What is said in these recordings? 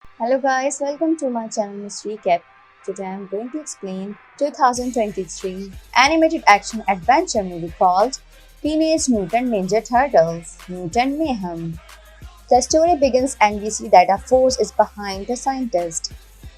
Hello guys, welcome to my channel Mystery Recap. Today I am going to explain 2023 animated action adventure movie called Teenage Mutant Ninja Turtles Mutant Mayhem. The story begins and we see that a force is behind the scientist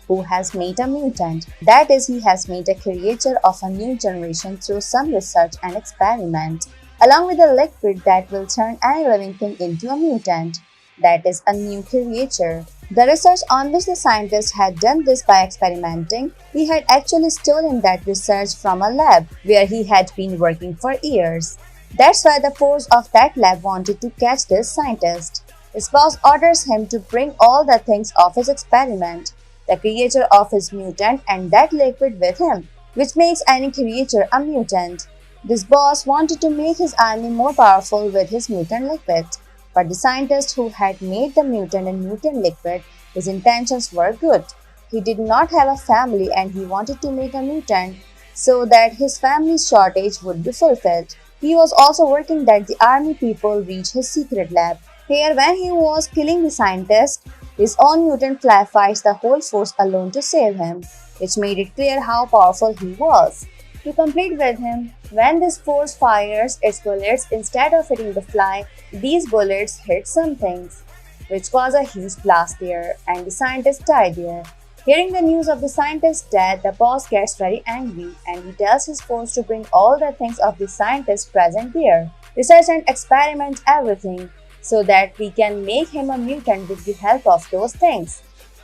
who has made a mutant. That is, he has made a creature of a new generation through some research and experiment, along with a liquid that will turn any living thing into a mutant. That is, a new creature. The research on which the scientist had done this by experimenting, he had actually stolen that research from a lab where he had been working for years. That's why the force of that lab wanted to catch this scientist. His boss orders him to bring all the things of his experiment, the creature of his mutant, and that liquid with him, which makes any creature a mutant. This boss wanted to make his army more powerful with his mutant liquid. But the scientist who had made the mutant and mutant liquid, his intentions were good. He did not have a family and he wanted to make a mutant so that his family's shortage would be fulfilled. He was also working that the army people reach his secret lab. Here, when he was killing the scientist, his own mutant fly fights the whole force alone to save him, which made it clear how powerful he was. To compete with him, when this force fires its bullets instead of hitting the fly, these bullets hit some things, which cause a huge blast there, and the scientist died there. Hearing the news of the scientist's death, the boss gets very angry and he tells his force to bring all the things of the scientist present there, research and experiment everything, so that we can make him a mutant with the help of those things.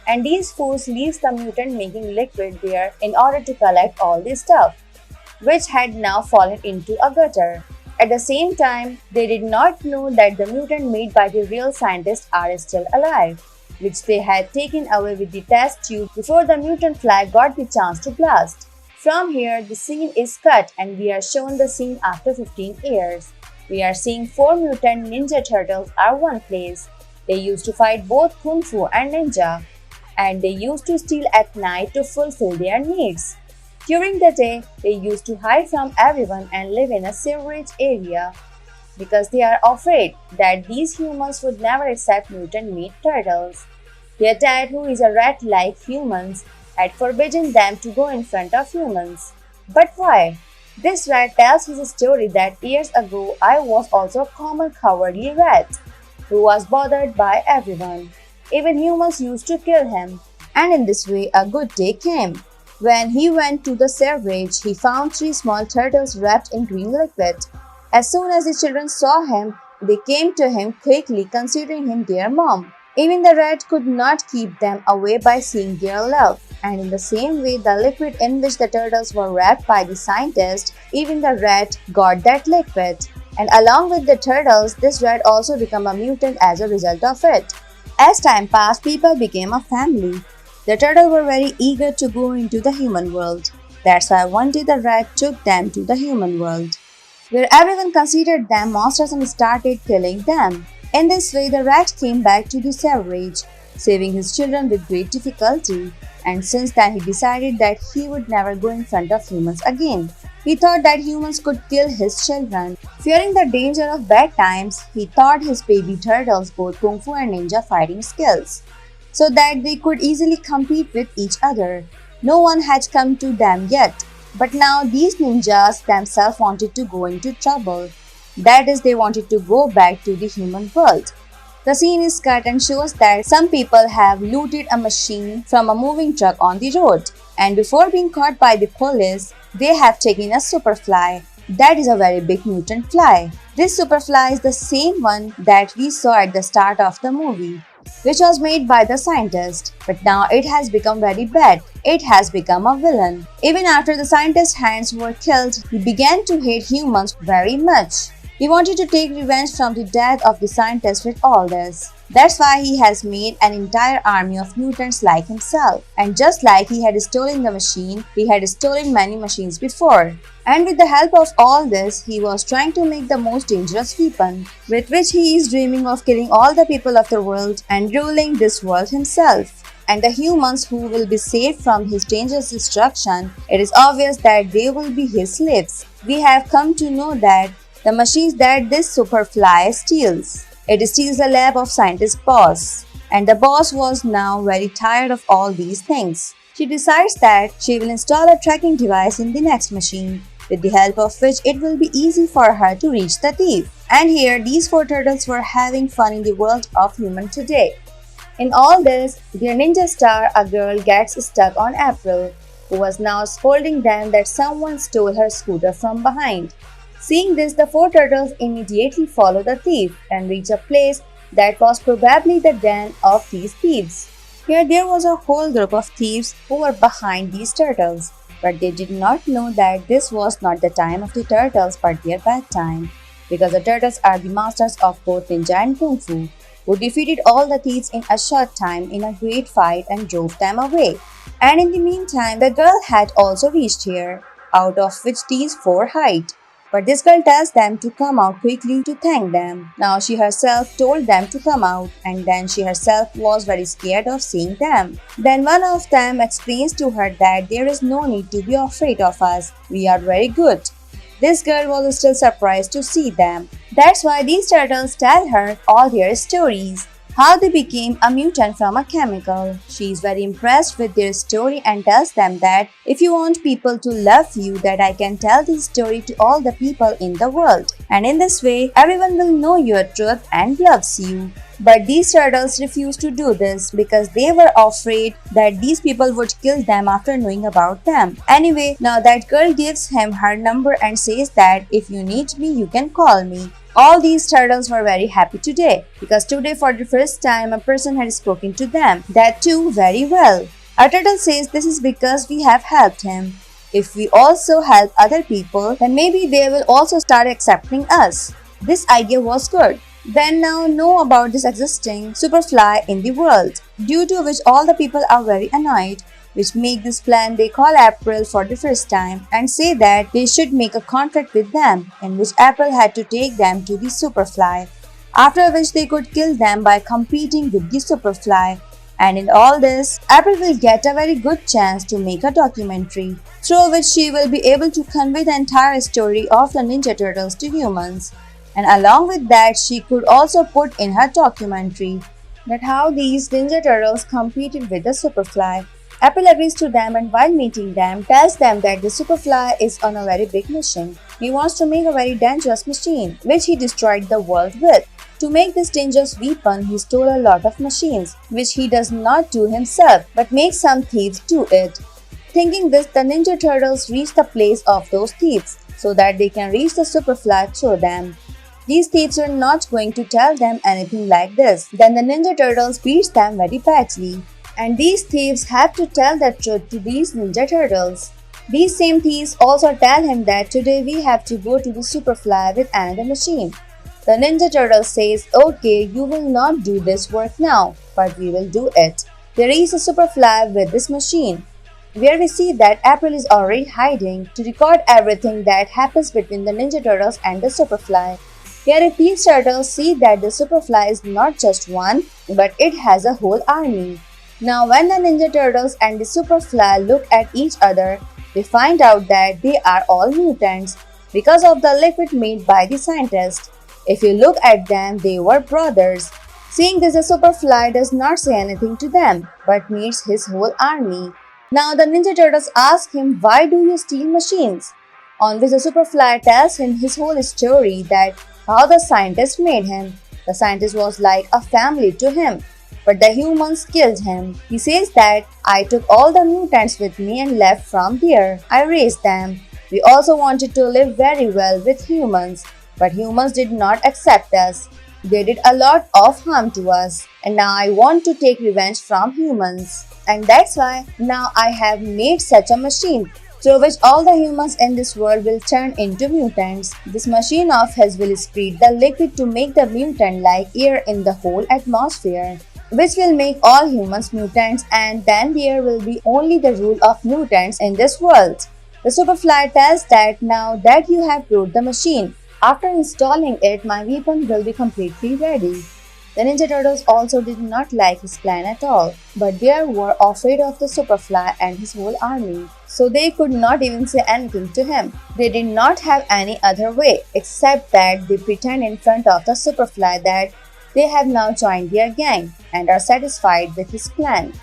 And these force leaves the mutant making liquid there in order to collect all this stuff, which had now fallen into a gutter. At the same time, they did not know that the mutant made by the real scientists are still alive, which they had taken away with the test tube before the mutant flag got the chance to blast. From here, the scene is cut and we are shown the scene after 15 years. We are seeing four mutant ninja turtles are one place. They used to fight both kung fu and ninja, and they used to steal at night to fulfill their needs. During the day, they used to hide from everyone and live in a sewerage area because they are afraid that these humans would never accept mutant meat turtles. Their dad, who is a rat like humans, had forbidden them to go in front of humans. But why? This rat tells his story that years ago I was also a common cowardly rat who was bothered by everyone. Even humans used to kill him. And in this way, a good day came. When he went to the sewerage, he found three small turtles wrapped in green liquid. As soon as the children saw him, they came to him quickly, considering him their mom. Even the rat could not keep them away by seeing their love. And in the same way, the liquid in which the turtles were wrapped by the scientist, even the rat got that liquid. And along with the turtles, this rat also became a mutant as a result of it. As time passed, people became a family. The turtles were very eager to go into the human world. That's why one day the rat took them to the human world, where everyone considered them monsters and started killing them. In this way, the rat came back to the sewerage, saving his children with great difficulty. And since then, he decided that he would never go in front of humans again. He thought that humans could kill his children. Fearing the danger of bad times, he taught his baby turtles both kung fu and ninja fighting skills, so that they could easily compete with each other. No one had come to them yet, but now these ninjas themselves wanted to go into trouble. That is, they wanted to go back to the human world. The scene is cut and shows that some people have looted a machine from a moving truck on the road, and before being caught by the police, they have taken a superfly. That is a very big mutant fly. This superfly is the same one that we saw at the start of the movie, which was made by the scientist. But now it has become very bad. It has become a villain. Even after the scientist's hands were killed, he began to hate humans very much. He wanted to take revenge from the death of the scientist with all this. That's why he has made an entire army of mutants like himself. And just like he had stolen the machine, he had stolen many machines before. And with the help of all this, he was trying to make the most dangerous weapon, with which he is dreaming of killing all the people of the world and ruling this world himself. And the humans who will be saved from his dangerous destruction, it is obvious that they will be his slaves. We have come to know that the machines that this superfly steals, it steals the lab of scientist boss. And the boss was now very tired of all these things. She decides that she will install a tracking device in the next machine, with the help of which it will be easy for her to reach the thief. And here, these four turtles were having fun in the world of human today. In all this, their ninja star, a girl, gets stuck on April, who was now scolding them that someone stole her scooter from behind. Seeing this, the four turtles immediately follow the thief and reach a place that was probably the den of these thieves. Here there was a whole group of thieves who were behind these turtles, but they did not know that this was not the time of the turtles but their bedtime, because the turtles are the masters of both ninja and kung fu, who defeated all the thieves in a short time in a great fight and drove them away. And in the meantime, the girl had also reached here, out of which these four hide. But this girl tells them to come out quickly to thank them. Now she herself told them to come out, and then she herself was very scared of seeing them. Then one of them explains to her that there is no need to be afraid of us. We are very good. This girl was still surprised to see them. That's why these turtles tell her all their stories. How they became a mutant from a chemical. She is very impressed with their story and tells them that if you want people to love you, that I can tell this story to all the people in the world. And in this way, everyone will know your truth and loves you. But these turtles refused to do this because they were afraid that these people would kill them after knowing about them. Anyway, now that girl gives him her number and says that if you need me, you can call me. All these turtles were very happy today because today for the first time a person had spoken to them, that too very well. A turtle says this is because we have helped him. If we also help other people, then maybe they will also start accepting us. This idea was good. Then now know about this existing superfly in the world, due to which all the people are very annoyed, which make this plan. They call April for the first time and say that they should make a contract with them, in which April had to take them to the superfly, after which they could kill them by competing with the superfly. And in all this, April will get a very good chance to make a documentary, through which she will be able to convey the entire story of the Ninja Turtles to humans. And along with that, she could also put in her documentary that how these Ninja Turtles competed with the Superfly. April agrees to them, and while meeting them, tells them that the Superfly is on a very big mission. He wants to make a very dangerous machine, which he destroyed the world with. To make this dangerous weapon, he stole a lot of machines, which he does not do himself, but makes some thieves do it. Thinking this, the Ninja Turtles reach the place of those thieves, so that they can reach the Superfly through them. These thieves were not going to tell them anything like this. Then the Ninja Turtles beats them very badly. And these thieves have to tell the truth to these Ninja Turtles. These same thieves also tell him that today we have to go to the Superfly with another machine. The Ninja Turtle says, okay, you will not do this work now, but we will do it. They reach the Superfly with this machine, where we see that April is already hiding to record everything that happens between the Ninja Turtles and the Superfly. Here these turtles see that the Superfly is not just one, but it has a whole army. Now when the Ninja Turtles and the Superfly look at each other, they find out that they are all mutants because of the liquid made by the scientist. If you look at them, they were brothers. Seeing this, the Superfly does not say anything to them, but meets his whole army. Now the Ninja Turtles ask him, why do you steal machines? On which the Superfly tells him his whole story, that how the scientist made him. The scientist was like a family to him, but the humans killed him. He says that I took all the mutants with me and left from there. I raised them. We also wanted to live very well with humans, but humans did not accept us. They did a lot of harm to us, and now I want to take revenge from humans. And that's why now I have made such a machine, through which all the humans in this world will turn into mutants. This machine of his will spread the liquid to make the mutant like air in the whole atmosphere, which will make all humans mutants, and then there will be only the rule of mutants in this world. The Superfly tells that now that you have brought the machine, after installing it, my weapon will be completely ready. The Ninja Turtles also did not like his plan at all, but they were afraid of the Superfly and his whole army, so they could not even say anything to him. They did not have any other way, except that they pretend in front of the Superfly that They have now joined their gang and are satisfied with his plan.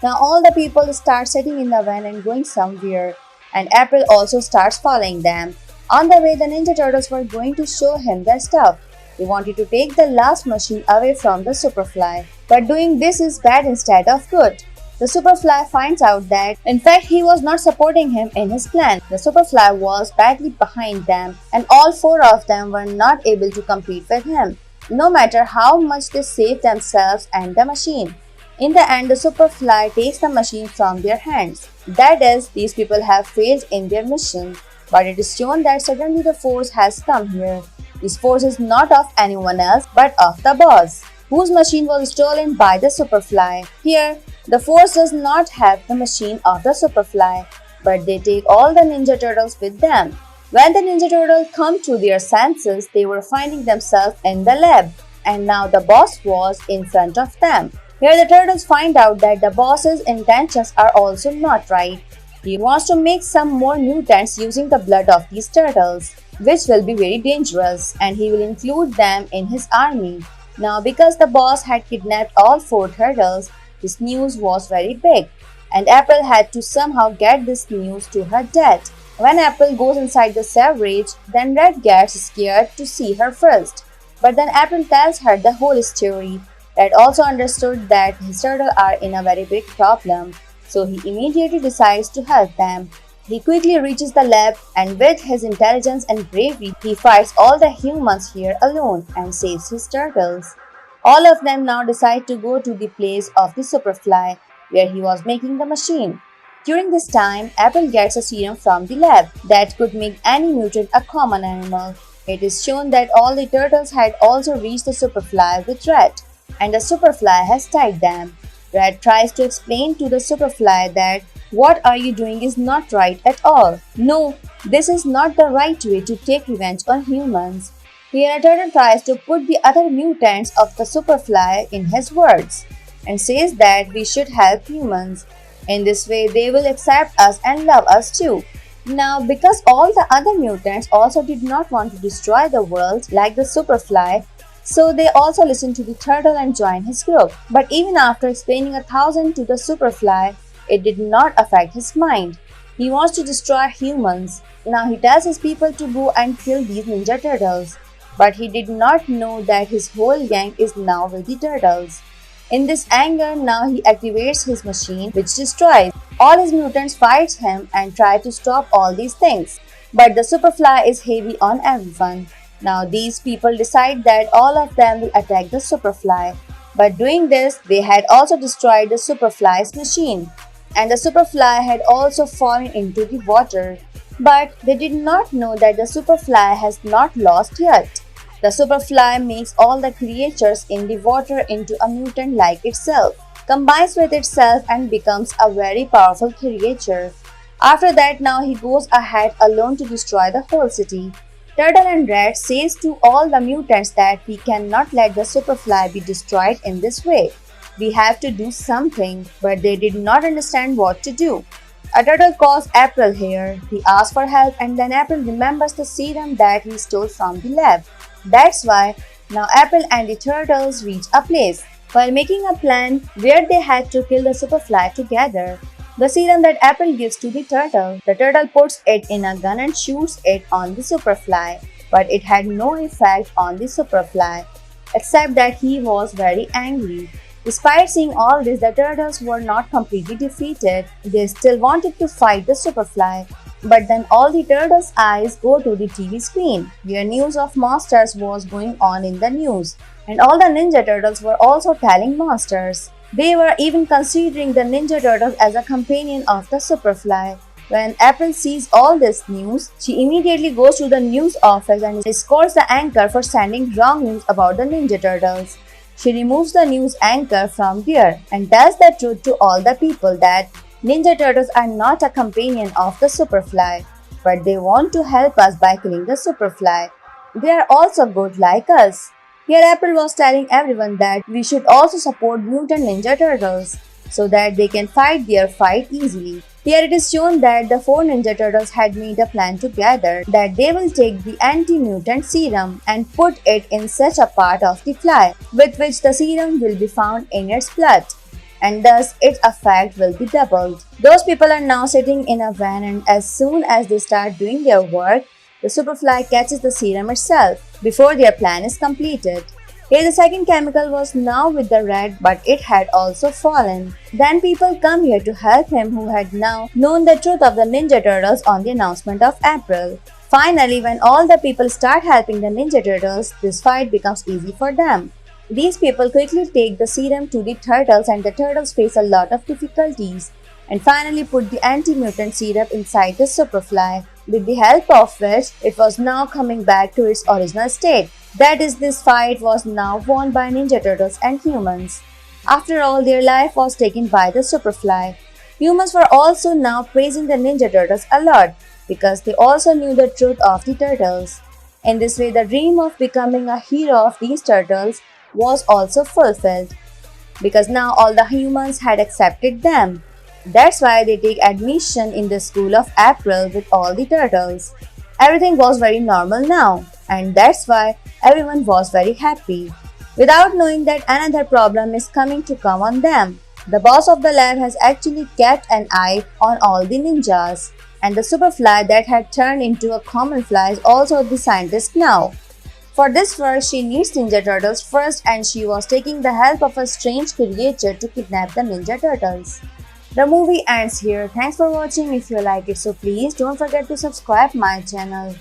Now all the people start sitting in the van and going somewhere, and April also starts following them. On the way, the Ninja Turtles were going to show him their stuff. They wanted to take the last machine away from the Superfly, but doing this is bad instead of good. The Superfly finds out that, in fact, he was not supporting him in his plan. The Superfly was badly behind them, and all four of them were not able to compete with him, no matter how much they saved themselves and the machine. In the end, the Superfly takes the machine from their hands. That is, these people have failed in their mission, but it is shown that suddenly the force has come here. This force is not of anyone else but of the boss, whose machine was stolen by the Superfly. Here, the force does not have the machine of the Superfly, but they take all the Ninja Turtles with them. When the Ninja Turtles come to their senses, they were finding themselves in the lab, and now the boss was in front of them. Here the turtles find out that the boss's intentions are also not right. He wants to make some more mutants using the blood of these turtles, which will be very dangerous, and he will include them in his army. Now, because the boss had kidnapped all four turtles, this news was very big, and April had to somehow get this news to her dad. When April goes inside the Savage, then Red gets scared to see her first. But then April tells her the whole story. Red also understood that his turtles are in a very big problem, so he immediately decides to help them. He quickly reaches the lab, and with his intelligence and bravery, he fights all the humans here alone and saves his turtles. All of them now decide to go to the place of the Superfly, where he was making the machine. During this time, April gets a serum from the lab that could make any mutant a common animal. It is shown that all the turtles had also reached the Superfly with Red, and the Superfly has tied them. Red tries to explain to the Superfly that what are you doing is not right at all. No, this is not the right way to take revenge on humans. Here a turtle tries to put the other mutants of the Superfly in his words and says that we should help humans. In this way, they will accept us and love us too. Now, because all the other mutants also did not want to destroy the world like the Superfly, so they also listened to the turtle and joined his group. But even after explaining 1,000 to the Superfly, it did not affect his mind. He wants to destroy humans. Now he tells his people to go and kill these Ninja Turtles. But he did not know that his whole gang is now with the turtles. In this anger, now he activates his machine, which destroys. All his mutants fight him and try to stop all these things. But the Superfly is heavy on everyone. Now these people decide that all of them will attack the Superfly. But doing this, they had also destroyed the Superfly's machine. And the Superfly had also fallen into the water. But they did not know that the Superfly has not lost yet. The Superfly makes all the creatures in the water into a mutant like itself, combines with itself and becomes a very powerful creature. After that, now he goes ahead alone to destroy the whole city. Turtle and Red says to all the mutants that we cannot let the Superfly be destroyed in this way. We have to do something, but they did not understand what to do. A turtle calls April here. He asks for help, and then April remembers the serum that he stole from the lab. That's why now April and the turtles reach a place. While making a plan where they had to kill the Superfly together, the serum that April gives to the turtle puts it in a gun and shoots it on the Superfly. But it had no effect on the Superfly, except that he was very angry. Despite seeing all this, the turtles were not completely defeated. They still wanted to fight the Superfly. But then all the turtles' eyes go to the TV screen, where news of monsters was going on in the news. And all the Ninja Turtles were also telling monsters. They were even considering the Ninja Turtles as a companion of the Superfly. When April sees all this news, she immediately goes to the news office and scolds the anchor for sending wrong news about the Ninja Turtles. She removes the news anchor from there and tells the truth to all the people that Ninja Turtles are not a companion of the Superfly, but they want to help us by killing the Superfly. They are also good like us. Here April was telling everyone that we should also support Mutant Ninja Turtles so that they can fight their fight easily. Here it is shown that the four Ninja Turtles had made a plan together that they will take the anti-mutant serum and put it in such a part of the fly with which the serum will be found in its blood, and thus its effect will be doubled. Those people are now sitting in a van, and as soon as they start doing their work, the superfly catches the serum itself before their plan is completed. Here the second chemical was now with the rat, but it had also fallen. Then people come here to help him who had now known the truth of the Ninja Turtles on the announcement of April. Finally, when all the people start helping the Ninja Turtles, this fight becomes easy for them. These people quickly take the serum to the turtles, and the turtles face a lot of difficulties and finally put the anti-mutant serum inside the superfly, with the help of which it was now coming back to its original state. That is, this fight was now won by Ninja Turtles and humans. After all, their life was taken by the superfly. Humans were also now praising the Ninja Turtles a lot because they also knew the truth of the turtles. In this way, the dream of becoming a hero of these turtles was also fulfilled because now all the humans had accepted them. That's why they take admission in the school of April with all the turtles. Everything was very normal now, and that's why everyone was very happy, without knowing that another problem is coming to come on them. The boss of the lab has actually kept an eye on all the ninjas, and the superfly that had turned into a common fly is also the scientist now. For this work, she needs Ninja Turtles first, and she was taking the help of a strange creature to kidnap the Ninja Turtles. The movie ends here. Thanks for watching. If you like it, so please don't forget to subscribe my channel.